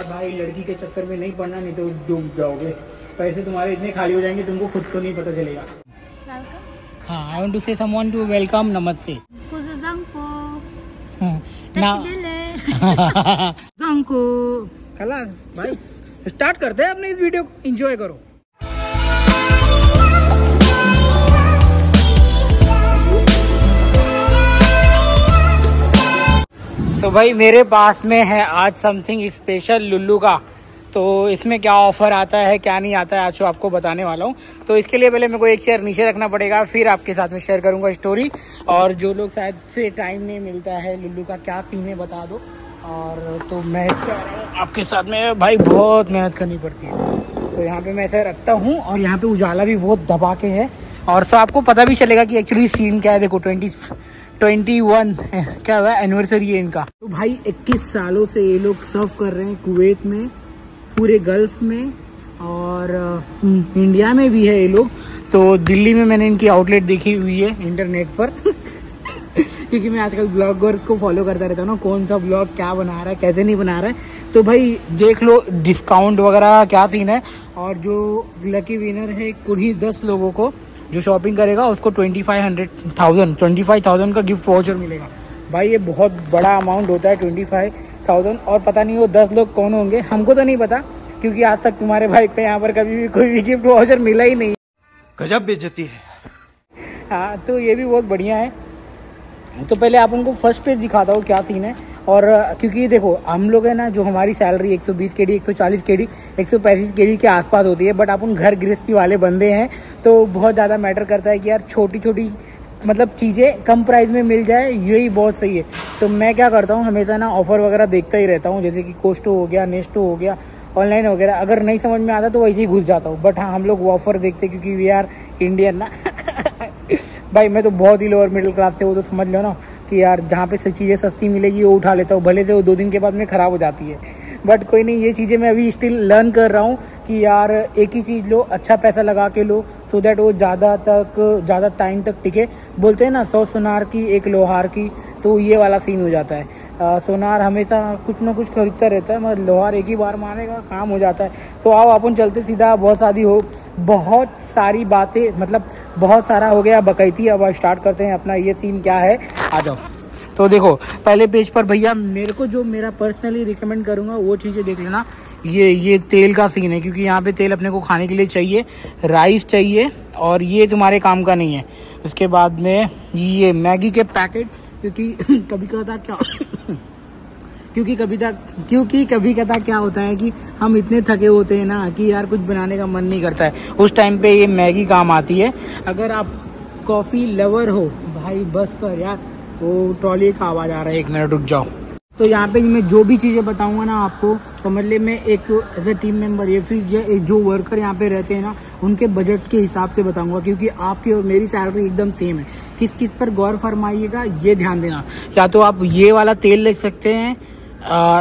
भाई लड़की के चक्कर में नहीं पड़ना, नहीं तो डूब जाओगे। पैसे तुम्हारे इतने खाली हो जाएंगे तुमको खुद को नहीं पता चलेगा। हाँ, आई वांट टू से समवन टू वेलकम, नमस्ते। खलास भाई, स्टार्ट करते हैं अपने इस वीडियो को, एंजॉय करो। तो भाई मेरे पास में है आज समथिंग स्पेशल लुल्लू का। तो इसमें क्या ऑफर आता है क्या नहीं आता है आज तो आपको बताने वाला हूँ। तो इसके लिए पहले मेरे को एक शेयर नीचे रखना पड़ेगा, फिर आपके साथ में शेयर करूंगा स्टोरी। और जो लोग शायद से टाइम नहीं मिलता है लुल्लू का क्या सीन है बता दो। और तो मैं आपके साथ में भाई बहुत मेहनत करनी पड़ती है। तो यहाँ पे मैं ऐसे रखता हूँ और यहाँ पे उजाला भी बहुत दबा के है और सब आपको पता भी चलेगा कि एक्चुअली सीन क्या है। देखो 21 क्या हुआ एनिवर्सरी है इनका। तो भाई 21 सालों से ये लोग सर्व कर रहे हैं कुवैत में, पूरे गल्फ में और इंडिया में भी है ये लोग। तो दिल्ली में मैंने इनकी आउटलेट देखी हुई है इंटरनेट पर क्योंकि मैं आजकल ब्लॉगर्स को फॉलो करता रहता हूँ ना, कौन सा ब्लॉग क्या बना रहा है कैसे नहीं बना रहा है। तो भाई देख लो डिस्काउंट वगैरह क्या सीन है। और जो लकी विनर है कुल 10 लोगों को जो शॉपिंग करेगा उसको 25,000 का गिफ्ट वाउचर मिलेगा। भाई ये बहुत बड़ा अमाउंट होता है 25,000। और पता नहीं वो 10 लोग कौन होंगे, हमको तो नहीं पता क्योंकि आज तक तुम्हारे भाई को यहाँ पर कभी भी कोई भी गिफ्ट वाउचर मिला ही नहीं। गजब बेइज्जती है। हाँ, तो ये भी बहुत बढ़िया है। तो पहले आप उनको फर्स्ट पेज दिखाता हूँ क्या सीन है। और क्योंकि देखो हम लोग है ना, जो हमारी सैलरी 120 KD 140 KD 135 KD के आसपास होती है, बट अपन घर गृहस्थी वाले बंदे हैं तो बहुत ज़्यादा मैटर करता है कि यार छोटी छोटी मतलब चीज़ें कम प्राइस में मिल जाए, यही बहुत सही है। तो मैं क्या करता हूँ हमेशा ना ऑफर वगैरह देखता ही रहता हूँ, जैसे कि कोस्टो हो गया, नेस्टो हो गया, ऑनलाइन वगैरह। अगर नहीं समझ में आता तो वैसे ही घुस जाता हूँ। बट हाँ, हम लोग वो ऑफर देखते क्योंकि वी आर इंडियन ना भाई मैं तो बहुत ही लोअर मिडिल क्लास से, वो तो समझ लो ना कि यार जहाँ पे चीज़ें सस्ती मिलेगी वो उठा लेता हूँ, भले से वो 2 दिन के बाद में ख़राब हो जाती है। बट कोई नहीं, ये चीज़ें मैं अभी स्टिल लर्न कर रहा हूँ कि यार एक ही चीज़ लो, अच्छा पैसा लगा के लो, सो दैट वो ज़्यादा टाइम तक टिके। बोलते हैं ना 100 सोनार की 1 लोहार की, तो ये वाला सीन हो जाता है। सोनार हमेशा कुछ ना कुछ खरीदता रहता है, मगर लोहार एक ही बार मारेगा काम हो जाता है। तो आओ अपन चलते सीधा, बहुत सारी बातें मतलब बहुत सारा हो गया बकैती। अब स्टार्ट करते हैं अपना ये सीन क्या है, आ जाओ। तो देखो पहले पेज पर भैया मेरे को जो मेरा पर्सनली रिकमेंड करूँगा वो चीज़ें देख लेना। ये तेल का सीन है क्योंकि यहाँ पे तेल अपने को खाने के लिए चाहिए, राइस चाहिए और ये तुम्हारे काम का नहीं है। उसके बाद में ये मैगी के पैकेट, क्योंकि कभी कभी क्या होता है कि हम इतने थके होते हैं ना कि यार कुछ बनाने का मन नहीं करता है, उस टाइम पे ये मैगी काम आती है। अगर आप कॉफ़ी लवर हो भाई बस कर यार, वो ट्रॉली का आवाज़ आ रहा है, 1 मिनट रुक जाओ। तो यहाँ पे मैं जो भी चीज़ें बताऊंगा ना आपको समझ ले, मैं एक एज ए टीम मेंबर या फिर जो वर्कर यहाँ पे रहते हैं ना उनके बजट के हिसाब से बताऊंगा, क्योंकि आपकी और मेरी सैलरी एकदम सेम है। किस किस पर गौर फरमाइएगा ये ध्यान देना। या तो आप ये वाला तेल ले सकते हैं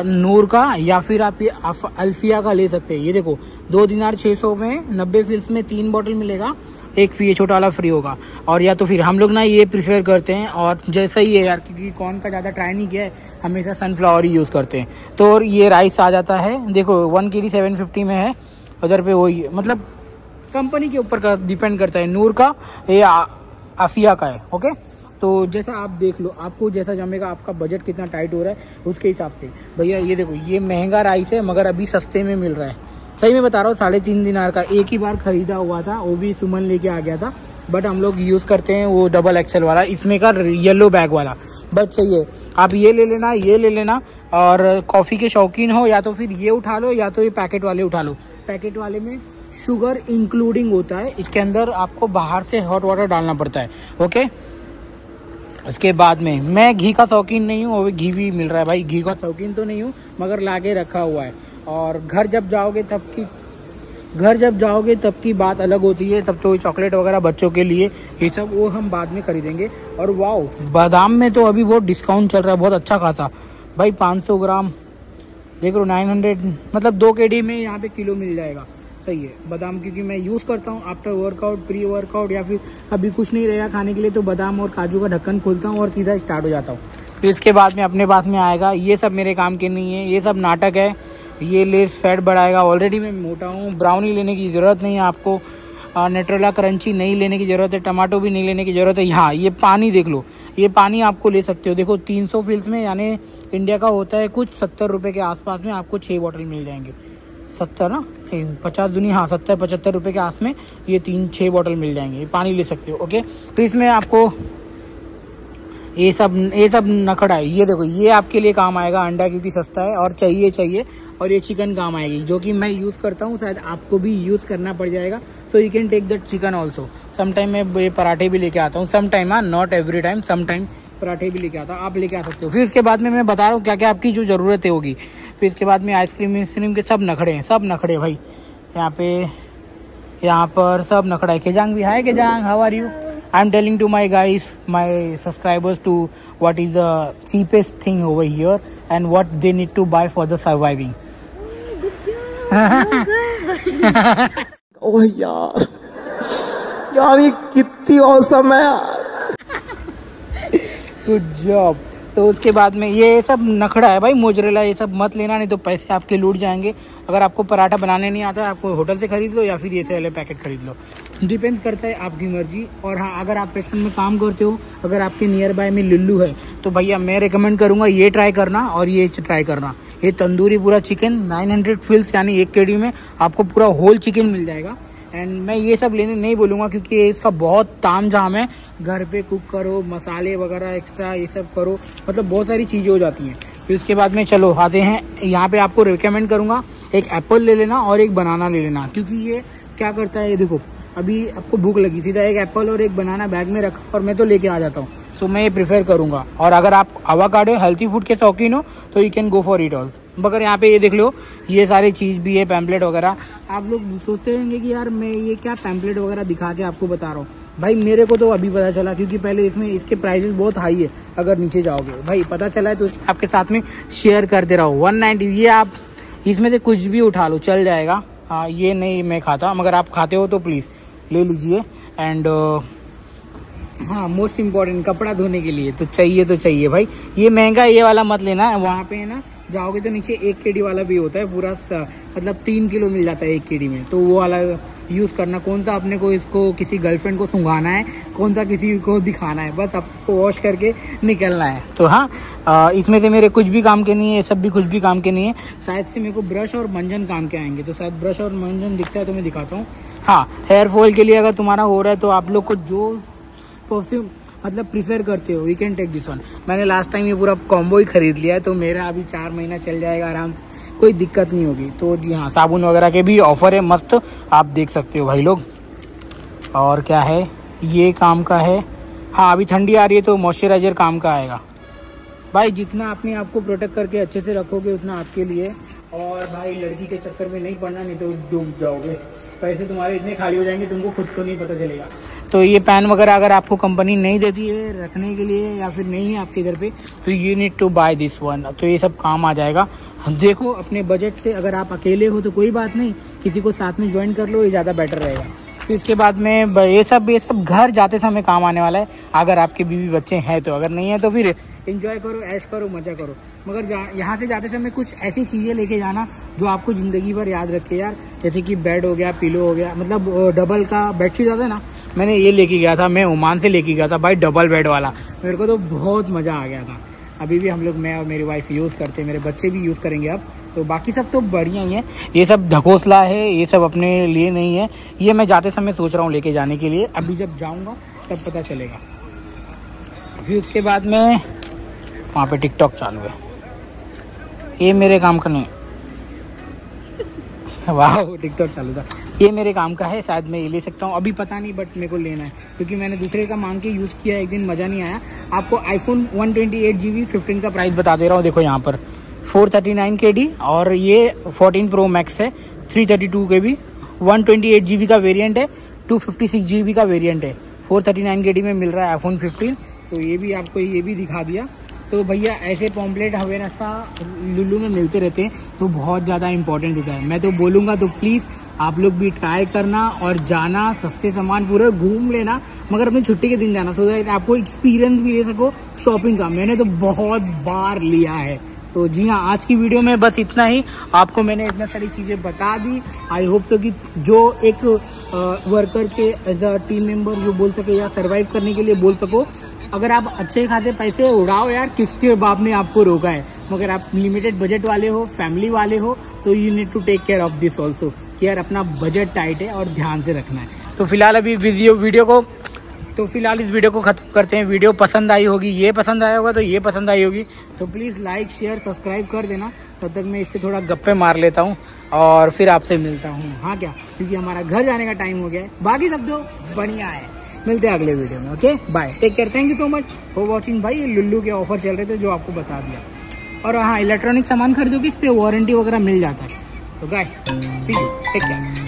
नूर का, या फिर आप ये अल्फिया का ले सकते हैं। ये देखो 2 दिनार 600 में 90 फिल्स में 3 बॉटल मिलेगा, एक ये छोटा वाला फ्री होगा। और या तो फिर हम लोग ना ये प्रीफर करते हैं, और जैसा ही है यार क्योंकि कौन का ज़्यादा ट्राई नहीं किया है, हमेशा सनफ्लावर ही यूज़ करते हैं। तो ये राइस आ जाता है, देखो 1 KD 750 में है, उधर पे वही मतलब कंपनी के ऊपर का डिपेंड करता है। नूर का ये आफिया का है। ओके, तो जैसा आप देख लो, आपको जैसा जमेगा, आपका बजट कितना टाइट हो रहा है उसके हिसाब से। भैया ये देखो ये महंगा राइस है मगर अभी सस्ते में मिल रहा है, सही में बता रहा हूँ। 3.5 दिनार का एक ही बार खरीदा हुआ था, वो भी सुमन लेके आ गया था। बट हम लोग यूज़ करते हैं वो डबल एक्सेल वाला, इसमें का येलो बैग वाला। बट सही है, आप ये ले लेना। और कॉफ़ी के शौकीन हो या तो फिर ये उठा लो, या तो ये पैकेट वाले उठा लो। पैकेट वाले में शुगर इंक्लूडिंग होता है, इसके अंदर आपको बाहर से हॉट वाटर डालना पड़ता है। ओके, उसके बाद में मैं घी का शौकीन नहीं हूँ, वो घी भी मिल रहा है भाई, घी का शौकीन तो नहीं हूँ मगर लाके रखा हुआ है। और घर जब जाओगे तब की बात अलग होती है, तब तो चॉकलेट वगैरह बच्चों के लिए ये सब वो हम बाद में खरीदेंगे। और वाओ, बादाम में तो अभी बहुत डिस्काउंट चल रहा है, बहुत अच्छा खासा भाई। 500 ग्राम देख लो 900 मतलब 2 KD में यहाँ पे किलो मिल जाएगा। सही है बादाम, क्योंकि मैं यूज़ करता हूँ आफ्टर वर्कआउट, प्री वर्कआउट, या फिर अभी कुछ नहीं रहेगा खाने के लिए तो बादाम और काजू का ढक्कन खोलता हूँ और सीधा स्टार्ट हो जाता हूँ। फिर इसके बाद में अपने पास में आएगा, ये सब मेरे काम के नहीं है, ये सब नाटक है। ये लेस फैट बढ़ाएगा। ऑलरेडी मैं मोटा हूँ, ब्राउनी लेने की ज़रूरत नहीं है आपको, नेट्रेला क्रंची नहीं लेने की ज़रूरत है, टमाटो भी नहीं लेने की ज़रूरत है। हाँ, ये पानी देख लो, ये पानी आपको ले सकते हो। देखो 300 फिल्स में, यानी इंडिया का होता है कुछ 70 रुपये के आसपास में, आपको 6 बॉटल मिल जाएंगे। 70 ना 50 दूनी, हाँ 70-75 रुपये के आस में ये 3-6 बॉटल मिल जाएंगे। ये पानी ले सकते हो। ओके, तो इसमें आपको ये सब नखड़ा है। ये देखो, ये आपके लिए काम आएगा, अंडा क्योंकि सस्ता है और चाहिए। और ये चिकन काम आएगी, जो कि मैं यूज़ करता हूँ, शायद आपको भी यूज़ करना पड़ जाएगा। So you can take that chicken also. Sometime मैं ये पराठे भी लेके आता हूँ, समटाइम, हाँ, नॉट एवरी टाइम, समटाइम पराठे भी लेके आता हूँ, आप लेके आ सकते हो। फिर इसके बाद में मैं बता रहा हूँ क्या क्या आपकी जो ज़रूरत होगी। फिर इसके बाद में आइसक्रीम के सब नखड़े हैं, सब नखड़े भाई। यहाँ पर सब नखड़ा है। केजांग भी है। Kezang, how are you? I am telling to my guys, my subscribers, to what is the cheapest thing over here and what they need to buy for the surviving. ओह यार ये कितनी औसम है यार। Good job. तो उसके बाद में ये सब नखड़ा है भाई, मोजरेला ये सब मत लेना, नहीं तो पैसे आपके लूट जाएंगे। अगर आपको पराठा बनाने नहीं आता है, आपको होटल से खरीद लो या फिर ये से वाले पैकेट खरीद लो, डिपेंड करता है आपकी मर्जी। और हाँ, अगर आप रेस्टोरेंट में काम करते हो, अगर आपके नियर बाय में लुल्लू है, तो भैया मैं रिकमेंड करूँगा ये ट्राई करना और ये ट्राई करना। ये तंदूरी पूरा चिकन 900 फिल्स यानी 1 kg में आपको पूरा होल चिकन मिल जाएगा। एंड मैं ये सब लेने नहीं बोलूँगा क्योंकि इसका बहुत ताम झाम है। घर पे कुक करो, मसाले वगैरह एक्स्ट्रा ये सब करो, मतलब बहुत सारी चीज़ें हो जाती हैं। फिर उसके बाद में चलो आते हैं, यहाँ पे आपको रिकमेंड करूँगा एक एप्पल ले लेना और एक बनाना ले लेना, क्योंकि ये क्या करता है, ये देखो अभी आपको भूख लगी, सीधा एक एप्पल और एक बनाना बैग में रखा और मैं तो लेके आ जाता हूँ। सो मैं ये प्रेफर करूँगा। और अगर आप आवाकाडो हेल्थी फूड के शौकीन हो तो you can go for it all. मगर यहाँ पे ये देख लो, ये सारी चीज़ भी है, पैम्पलेट वगैरह। आप लोग सोचते रहेंगे कि यार मैं ये क्या पैम्पलेट वगैरह दिखा के आपको बता रहा हूँ। भाई मेरे को तो अभी पता चला, क्योंकि पहले इसमें इसके प्राइसेस बहुत हाई है। अगर नीचे जाओगे भाई, पता चला है तो आपके साथ में शेयर करते रहो। 190, ये आप इसमें से कुछ भी उठा लो, चल जाएगा। हाँ, ये नहीं मैं खाता, मगर आप खाते हो तो प्लीज़ ले लीजिए। एंड हाँ, मोस्ट इम्पॉर्टेंट, कपड़ा धोने के लिए तो चाहिए भाई। ये महंगा ये वाला मत लेना, वहाँ पे है ना जाओगे तो नीचे 1 kg वाला भी होता है, पूरा मतलब 3 किलो मिल जाता है 1 kg में, तो वो वाला यूज़ करना। कौन सा अपने को इसको किसी गर्लफ्रेंड को सुंघाना है, कौन सा किसी को दिखाना है, बस आपको वॉश करके निकलना है। तो हाँ, इसमें से मेरे कुछ भी काम के नहीं है, ये सब भी कुछ भी काम के नहीं है। शायद से मेरे को ब्रश और मंजन काम के आएंगे, तो शायद ब्रश और मंजन दिखता है तो मैं दिखाता हूँ। हाँ, हेयर फॉल के लिए अगर तुम्हारा हो रहा है तो आप लोग को जो परफ्यूम मतलब प्रीफर करते हो, we can take this one. मैंने लास्ट टाइम ये पूरा कॉम्बो ही खरीद लिया है, तो मेरा अभी 4 महीना चल जाएगा आराम से, कोई दिक्कत नहीं होगी। तो जी हाँ, साबुन वगैरह के भी ऑफर है मस्त, आप देख सकते हो भाई लोग। और क्या है, ये काम का है। हाँ, अभी ठंडी आ रही है तो मॉइस्चराइजर काम का आएगा भाई। जितना अपने आप को प्रोटेक्ट करके अच्छे से रखोगे उतना आपके लिए। और भाई लड़की के चक्कर में नहीं पड़ना, नहीं तो डूब जाओगे, पैसे तुम्हारे इतने खाली हो जाएंगे तुमको खुद को नहीं पता चलेगा। तो ये पैन वगैरह अगर आपको कंपनी नहीं देती है रखने के लिए या फिर नहीं है आपके घर पे, तो you need to buy this one. तो ये सब काम आ जाएगा। देखो अपने बजट से, अगर आप अकेले हो तो कोई बात नहीं, किसी को साथ में ज्वाइन कर लो, ये ज़्यादा बेटर रहेगा। फिर इसके बाद में ये सब घर जाते समय काम आने वाला है, अगर आपके बीवी बच्चे हैं तो। अगर नहीं है तो फिर एंजॉय करो, ऐश करो, मज़ा करो। मगर यहाँ से जाते समय कुछ ऐसी चीज़ें लेके जाना जो आपको ज़िंदगी भर याद रखे यार। जैसे कि बेड हो गया, पिलो हो गया, मतलब डबल का बेडशीट आता है ना, मैंने ये लेके गया था, मैं ओमान से लेके गया था भाई, डबल बेड वाला। मेरे को तो बहुत मज़ा आ गया था। अभी भी हम लोग, मैं और मेरी वाइफ यूज़ करते हैं, मेरे बच्चे भी यूज़ करेंगे अब। तो बाकी सब तो बढ़िया ही है। ये सब ढकोसला है, ये सब अपने लिए नहीं है। ये मैं जाते समय सोच रहा हूँ लेके जाने के लिए, अभी जब जाऊँगा तब पता चलेगा। फिर उसके बाद में वहाँ पे टिकटॉक चालू है, ये मेरे काम का नहीं। वाह, टिकटॉक चालू था, ये मेरे काम का है, शायद मैं ये ले सकता हूँ, अभी पता नहीं, बट मेरे को लेना है क्योंकि मैंने दूसरे का मांग के यूज़ किया, एक दिन मज़ा नहीं आया। आपको आईफोन 128 GB 15 का प्राइस बता दे रहा हूँ। देखो यहाँ पर 439 KD और ये 14 Pro Max है, 332 KB, 128 GB का वेरिएंट है, 256 GB का वेरिएंट है, 439 KD में मिल रहा है आईफोन 15। तो ये भी आपको ये भी दिखा दिया। तो भैया ऐसे पॉम्पलेट हमेशा लुल्लू में मिलते रहते हैं, तो बहुत ज़्यादा इंपॉर्टेंट होता है। मैं तो बोलूँगा तो प्लीज़ आप लोग भी ट्राई करना और जाना, सस्ते सामान पूरा घूम लेना, मगर अपनी छुट्टी के दिन जाना, सो दैट आपको एक्सपीरियंस भी ले सको शॉपिंग का। मैंने तो बहुत बार लिया है, तो जी हाँ, आज की वीडियो में बस इतना ही। आपको मैंने इतना सारी चीज़ें बता दी। आई होप तो कि जो एक वर्कर के एज अ टीम मेंबर जो बोल सके या सर्वाइव करने के लिए बोल सको, अगर आप अच्छे खाते पैसे उड़ाओ यार, किसके बाप ने आपको रोका है। मगर आप लिमिटेड बजट वाले हो, फैमिली वाले हो, तो you need to take care of this also कि यार अपना बजट टाइट है और ध्यान से रखना है। तो फिलहाल अभी इस वीडियो को खत्म करते हैं। वीडियो पसंद आई होगी, ये पसंद आया होगा तो ये पसंद आई होगी, तो प्लीज़ लाइक शेयर सब्सक्राइब कर देना। तब तक मैं इससे थोड़ा गप्पे मार लेता हूँ और फिर आपसे मिलता हूँ। हाँ क्या, क्योंकि हमारा घर जाने का टाइम हो गया है। बाकी सब तो बढ़िया है। मिलते हैं अगले वीडियो में। Okay bye, take care, thank you so much for watching. भाई लुल्लू के ऑफर चल रहे थे जो आपको बता दिया। और हाँ, इलेक्ट्रॉनिक सामान खरीदोगे इस पर वारंटी वगैरह मिल जाता है। तो गाय सी यू, टेक केयर।